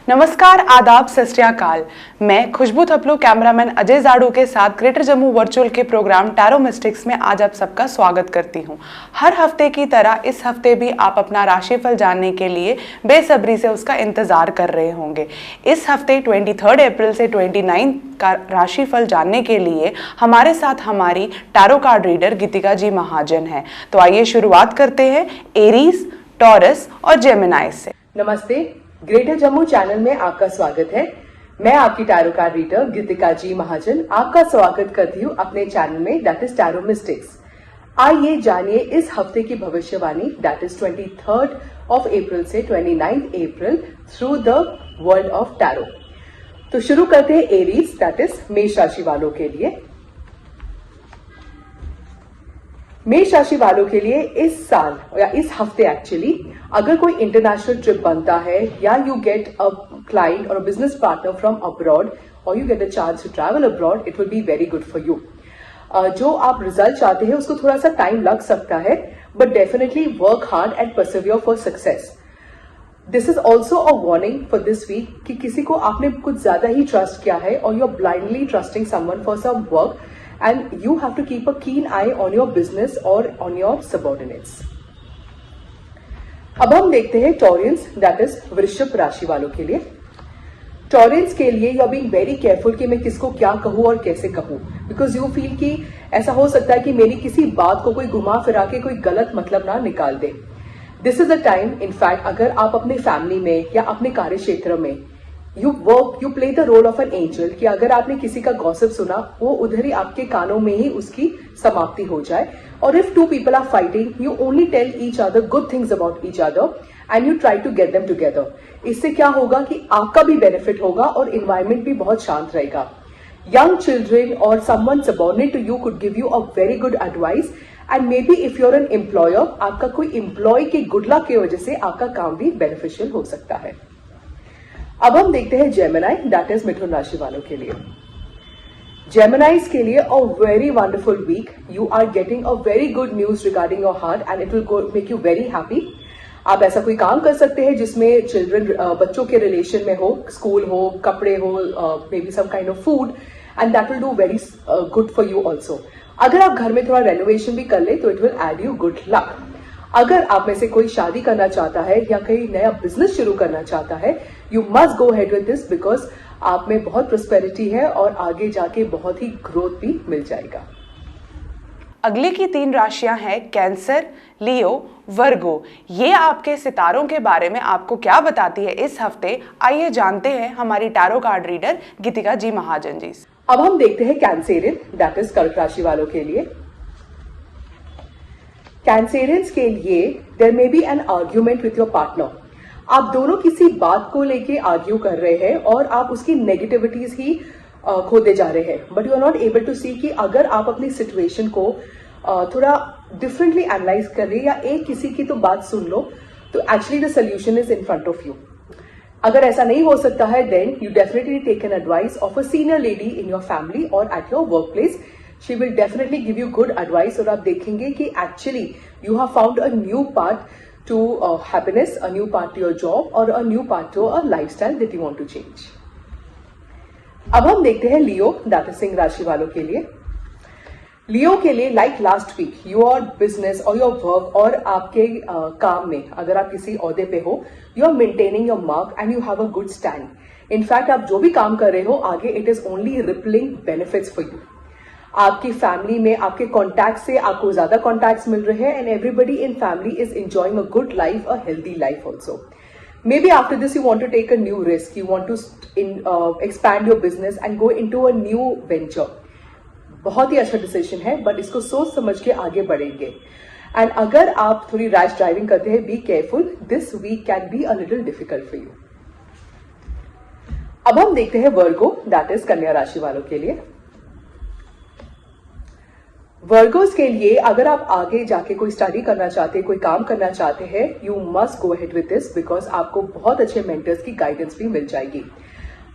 नमस्कार, आदाब, सत श्री अकाल। मैं खुशबू थपलू कैमरामैन अजय जाड़ू के साथ ग्रेटर जम्मू वर्चुअल के प्रोग्राम टैरो मिस्टिक्स में आज आप सबका स्वागत करती हूं। हर हफ्ते की तरह इस हफ्ते भी आप अपना राशिफल जानने के लिए बेसब्री से उसका इंतजार कर रहे होंगे। इस हफ्ते 23 अप्रैल से 29 का राशिफल जानने के लिए हमारे साथ हमारी टैरो कार्ड रीडर गीतिका जी महाजन है। तो आइए शुरुआत करते हैं एरीज, टॉरस और जेमिनाई से। नमस्ते, ग्रेटर जम्मू चैनल में आपका स्वागत है। मैं आपकी टैरो कार्ड रीडर गीतिका जी महाजन आपका स्वागत करती हूँ अपने चैनल में दैट इज टैरो मिस्टिक्स। आइए जानिए इस हफ्ते की भविष्यवाणी दैट इज 23 अप्रैल से 29 अप्रैल through the world of tarot. तो शुरू करते हैं एरीज दैट इज मेष राशि वालों के लिए। मेष राशि वालों के लिए इस साल या इस हफ्ते एक्चुअली अगर कोई इंटरनेशनल ट्रिप बनता है या you get a client or business partner from abroad or you get a chance to travel abroad, it will be very good for you. जो आप रिजल्ट चाहते हैं उसको थोड़ा सा टाइम लग सकता है, but definitely work hard and persevere for success. This is also a warning for this week कि किसी को आपने कुछ ज्यादा ही ट्रस्ट किया है और you are blindly trusting someone for some work and you have to keep a keen eye on your business or on your subordinates. अब हम देखते हैं टॉरियंस दैट इज वृश्चिक राशि वालों के लिए। टॉरियंस के लिए you are being very careful कि मैं किसको क्या कहूं और कैसे कहूं, बिकॉज यू फील कि ऐसा हो सकता है कि मेरी किसी बात को कोई घुमा फिरा के कोई गलत मतलब ना निकाल दे। This is a time in fact अगर आप अपने फैमिली में या अपने कार्य क्षेत्र में you play the role of an angel कि अगर आपने किसी का गॉसिप सुना वो उधर ही आपके कानों में ही उसकी समाप्ति हो जाए। और if two people are fighting you only tell each other good things about each other and you try to get them together. इससे क्या होगा कि आपका भी बेनिफिट होगा और इन्वायरमेंट भी बहुत शांत रहेगा। Young children or someone subordinate to you could give you a very good advice and maybe if you're an employer आपका कोई एम्प्लॉय के गुड लक की वजह से आपका काम भी बेनिफिशियल हो सकता है। अब हम देखते हैं जेमिनाई दैट इज मिथुन राशि वालों के लिए। जेमिनाइज के लिए a very wonderful week. You are getting a very good news regarding your heart and it will make you very happy. आप ऐसा कोई काम कर सकते हैं जिसमें चिल्ड्रन बच्चों के रिलेशन में हो, स्कूल हो, कपड़े हो, maybe some kind of food and that will do very good for you also. अगर आप घर में थोड़ा रेनोवेशन भी कर ले तो it will add you good luck. अगर आप में से कोई शादी करना चाहता है या कहीं नया बिजनेस शुरू करना चाहता है you must go head with this because आप में बहुत प्रोस्पेरिटी है और आगे जाके बहुत ही ग्रोथ भी मिल जाएगा। अगले की 3 राशियां हैं कैंसर, लियो, वर्गो। ये आपके सितारों के बारे में आपको क्या बताती है इस हफ्ते, आइए जानते हैं हमारी टैरो कार्ड रीडर गीतिका जी महाजन जी। अब हम देखते हैं कैंसेरियन दैट इज कर्क राशि वालों के लिए। कैंसेरियंस के लिए there may be an argument with your partner. आप दोनों किसी बात को लेके आर्ग्यू कर रहे हैं और आप उसकी नेगेटिविटीज ही खोदे जा रहे हैं, but you are not able to see कि अगर आप अपनी सिचुएशन को थोड़ा डिफरेंटली एनालाइज कर रहे हैं या एक किसी की तो बात सुन लो तो actually the solution is in front of you. अगर ऐसा नहीं हो सकता है then you definitely take an advice of a senior lady in your family और at your work place. She will definitely give you good advice और आप देखेंगे कि actually you have found a new path to happiness, a new path to your job और a new path to a lifestyle that you want to change. अब हम देखते हैं लियो that is Singh राशि वालों के लिए। लियो के लिए like last week your business or your work और आपके काम में अगर आप किसी ओहदे पे हो you are maintaining your mark and you have a good stand. In fact आप जो भी काम कर रहे हो आगे it is only rippling benefits for you. आपकी फैमिली में आपके कॉन्टैक्ट से आपको ज्यादा कॉन्टैक्ट्स मिल रहे हैं and everybody in family is enjoying a good life, a healthy life also. Maybe after this you want to take a new risk, you want to expand your business and go into a new venture. बहुत ही अच्छा decision है but इसको सोच समझ के आगे बढ़ेंगे। एंड अगर आप थोड़ी रैश ड्राइविंग करते हैं be careful, this week can be a little difficult for you. अब हम देखते हैं वर्गो दैट इज कन्या राशि वालों के लिए। वर्गोस के लिए अगर आप आगे जाके कोई स्टडी करना चाहते हैं, कोई काम करना चाहते हैं you must go ahead with this because आपको बहुत अच्छे मेंटर्स की गाइडेंस भी मिल जाएगी।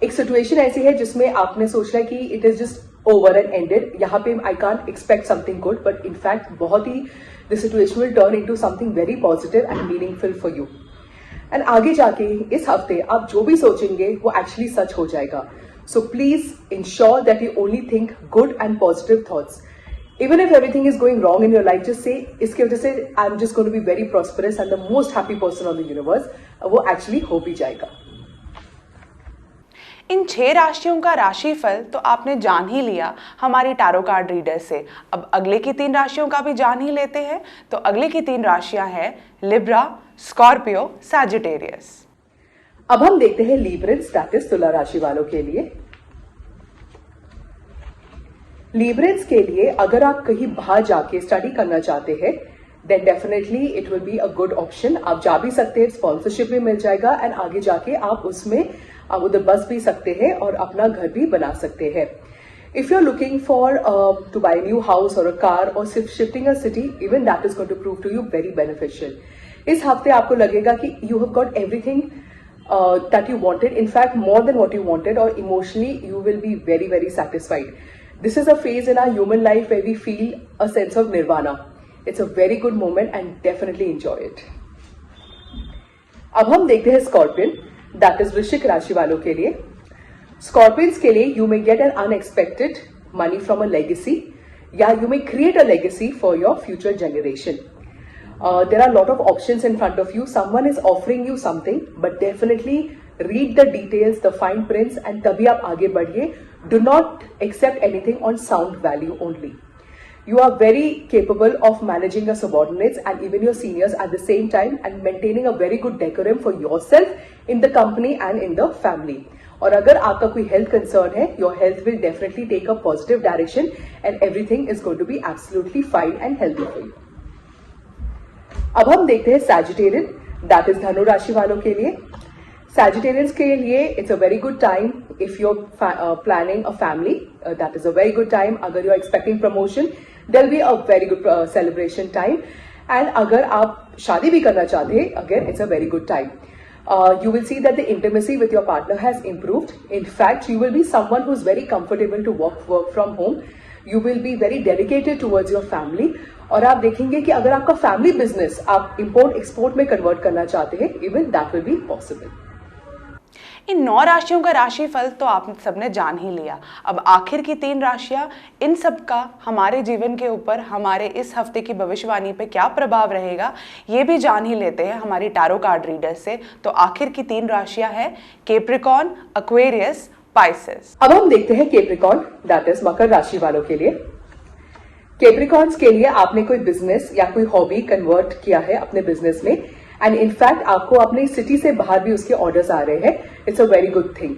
एक सिचुएशन ऐसी है जिसमें आपने सोचा कि it is just over and ended, यहाँ पे I can't expect something good but in fact बहुत ही the situation will turn into something very positive and meaningful for you. And आगे जाके इस हफ्ते आप जो भी सोचेंगे वो एक्चुअली सच हो जाएगा. So please ensure that you only think good and positive thoughts. Even if everything is going wrong in your life, just say, इसके वजह से I'm just going to be very prosperous and the most happy person on the universe. वो actually हो भी जाएगा. इन 6 राशियों का राशिफल तो आपने जान ही लिया हमारी टैरो कार्ड रीडर से. अब अगले की 3 राशियों का भी जान ही लेते हैं. तो अगले की 3 राशियां हैं लिब्रा, स्कॉर्पियो, सैजिटेरियस. अब हम देखते हैं लीब्रेंस, दैट इज तुला राशि वालों के लिए. लीब्रेंस के लिए अगर आप कहीं बाहर जाके स्टडी करना चाहते हैं then definitely it will be a good option. आप जा भी सकते हैं, स्पॉन्सरशिप भी मिल जाएगा एंड आगे जाके आप उसमें उधर बस भी सकते हैं और अपना घर भी बना सकते हैं. If you are looking for to buy new house और अ कार और सिर्फ shifting a city, even that is going to prove to you very beneficial. इस हफ्ते आपको लगेगा कि you have got everything that you wanted, in fact more than what you wanted, or emotionally you will be very very satisfied. This is a phase in our human life where we feel a sense of nirvana. It's a very good moment and definitely enjoy it. अब हम देखते हैं scorpion, that is वृश्चिक राशि वालों के लिए. Scorpions के लिए you may get an unexpected money from a legacy, या you may create a legacy for your future generation. There are a lot of options in front of you. Someone is offering you something, but definitely read the details, the fine prints, and तभी आप आगे बढ़िए. Do not accept anything on sound value only. You are very capable of managing your subordinates and even your seniors at the same time and maintaining a very good decorum for yourself in the company and in the family. और अगर आपका कोई health concern है, your health will definitely take a positive direction and everything is going to be absolutely fine and healthy for you. अब हम देखते हैं Sagittarian, that is धनु राशि वालों के लिए. सैजिटेरियंस के लिए it's a very good time if you are planning a family, that is a very good time. अगर you are expecting promotion there be a very good celebration time. And अगर आप शादी भी करना चाहते हैं, again it's a very good time. You will see that the intimacy with your partner has improved. In fact, you will be someone who is very comfortable to work from home. You will be very dedicated towards your family. और आप देखेंगे कि अगर आपका family business आप import export में convert करना चाहते हैं, even that will be possible. इन 9 राशियों का राशिफल तो आप सबने जान ही लिया. अब आखिर की 3 राशियां, इन सब का हमारे जीवन के ऊपर हमारे इस हफ्ते की भविष्यवाणी पे क्या प्रभाव रहेगा, ये भी जान ही लेते हैं हमारी टैरो कार्ड रीडर से. तो आखिर की 3 राशियां हैं कैप्रिकॉर्न, एक्वेरियस, पाइसेस. अब हम देखते हैं कैप्रिकॉर्न, दैट इज मकर राशि वालों के लिए. कैप्रिकॉर्न्स के लिए आपने कोई बिजनेस या कोई हॉबी कन्वर्ट किया है अपने बिजनेस में एंड इनफैक्ट आपको अपनी सिटी से बाहर भी उसके ऑर्डर्स आ रहे हैं. It's a very good thing.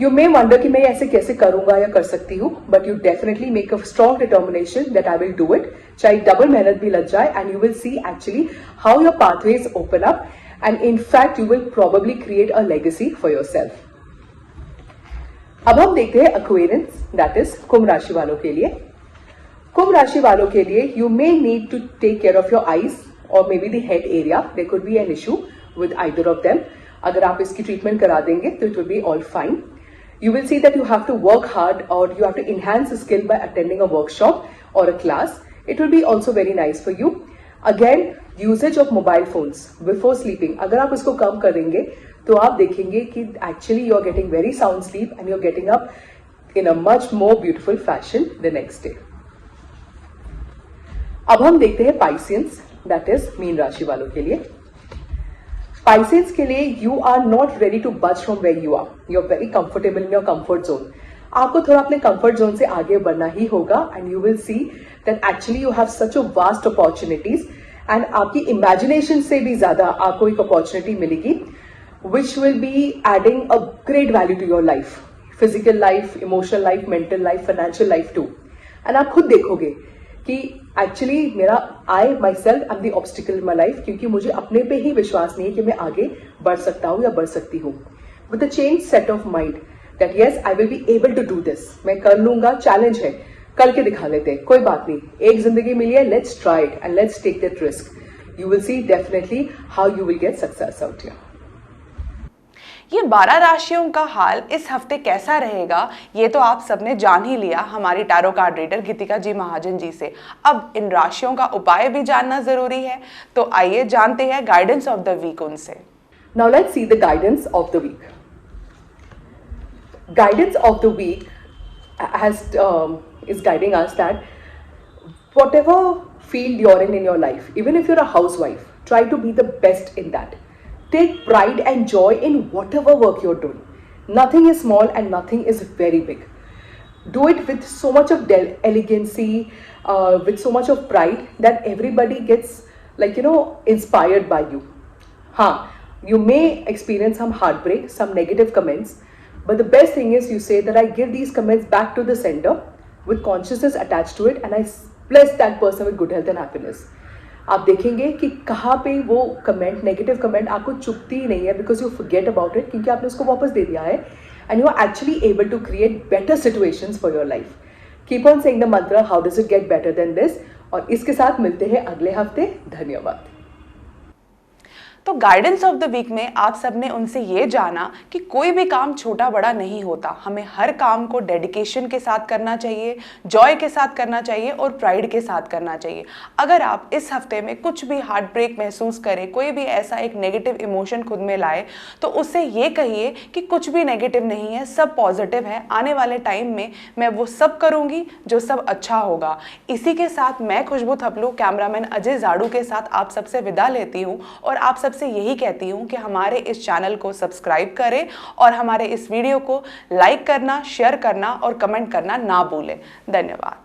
You may wonder कि मैं ऐसे कैसे करूंगा या कर सकती हूँ, but you definitely make a strong determination that I will do it. चाहे डबल मेहनत भी लग जाए and you will C actually how your pathways open up and in fact you will probably create a legacy for your self. अब हम देखते हैं Aquarians, that is कुंभ राशि वालों के लिए. कुंभ राशि वालों के लिए you may need to take care of your eyes और may be the head area. There could be an issue with either of them. अगर आप इसकी ट्रीटमेंट करा देंगे तो it will be all fine. You will see that you have to work hard or you have to enhance the skill by attending a workshop or a class. It will be also very nice for you. Again, usage of mobile phones before sleeping. अगर आप इसको कम करेंगे तो आप देखेंगे कि actually you are getting very sound sleep and you are getting up in a much more beautiful fashion the next day. अब हम देखते हैं पाइसियंस, that is मीन राशि वालों के लिए. Pisces के लिए you are not ready to budge from where you are. You are very comfortable in your comfort zone. आपको थोड़ा अपने comfort zone से आगे बढ़ना ही होगा and you will see that actually you have such a vast opportunities and आपकी imagination से भी ज़्यादा आपको एक opportunity मिलेगी which will be adding a great value to your life, physical life, emotional life, mental life, financial life too. And आप खुद देखोगे कि एक्चुअली मेरा I myself am the obstacle in my life, क्योंकि मुझे अपने पे ही विश्वास नहीं है कि मैं आगे बढ़ सकता हूँ या बढ़ सकती हूँ. With a change set of mind that yes I will be able to do this, मैं कर लूंगा, चैलेंज है, करके दिखा लेते हैं, कोई बात नहीं, एक जिंदगी मिली है, let's try it and let's take that risk. You will see definitely how you will get success out here. ये 12 राशियों का हाल इस हफ्ते कैसा रहेगा ये तो आप सबने जान ही लिया हमारी टैरो कार्ड रीडर गीतिका जी महाजन जी से. अब इन राशियों का उपाय भी जानना जरूरी है, तो आइए जानते हैं गाइडेंस ऑफ द वीक उनसे. Now let's see the guidance of the week. Guidance of the week is guiding us that whatever field you're in your life, even if you're a housewife, try to be the best in that. Take pride and joy in whatever work you're doing. Nothing is small and nothing is very big. Do it with so much of elegancy, with so much of pride that everybody gets inspired by you. You may experience some heartbreak, some negative comments, but the best thing is you say that I give these comments back to the sender with consciousness attached to it and I bless that person with good health and happiness. आप देखेंगे कि कहाँ पे वो comment, negative comment आपको चुभती ही नहीं है because you forget about it, क्योंकि आपने उसको वापस दे दिया है and you are actually able to create better situations for your life. Keep on saying the mantra how does it get better than this. और इसके साथ मिलते हैं अगले हफ्ते. धन्यवाद. तो गाइडेंस ऑफ द वीक में आप सबने उनसे ये जाना कि कोई भी काम छोटा बड़ा नहीं होता. हमें हर काम को डेडिकेशन के साथ करना चाहिए, जॉय के साथ करना चाहिए और प्राइड के साथ करना चाहिए. अगर आप इस हफ्ते में कुछ भी हार्ट ब्रेक महसूस करें, कोई भी ऐसा एक नेगेटिव इमोशन खुद में लाए, तो उससे ये कहिए कि कुछ भी नेगेटिव नहीं है, सब पॉजिटिव है. आने वाले टाइम में मैं वो सब करूँगी जो सब अच्छा होगा. इसी के साथ मैं खुशबू थपलू, कैमरामैन अजय जाड़ू के साथ आप सबसे विदा लेती हूँ और आप सबसे यही कहती हूं कि हमारे इस चैनल को सब्सक्राइब करें और हमारे इस वीडियो को लाइक करना, शेयर करना और कमेंट करना ना भूलें. धन्यवाद.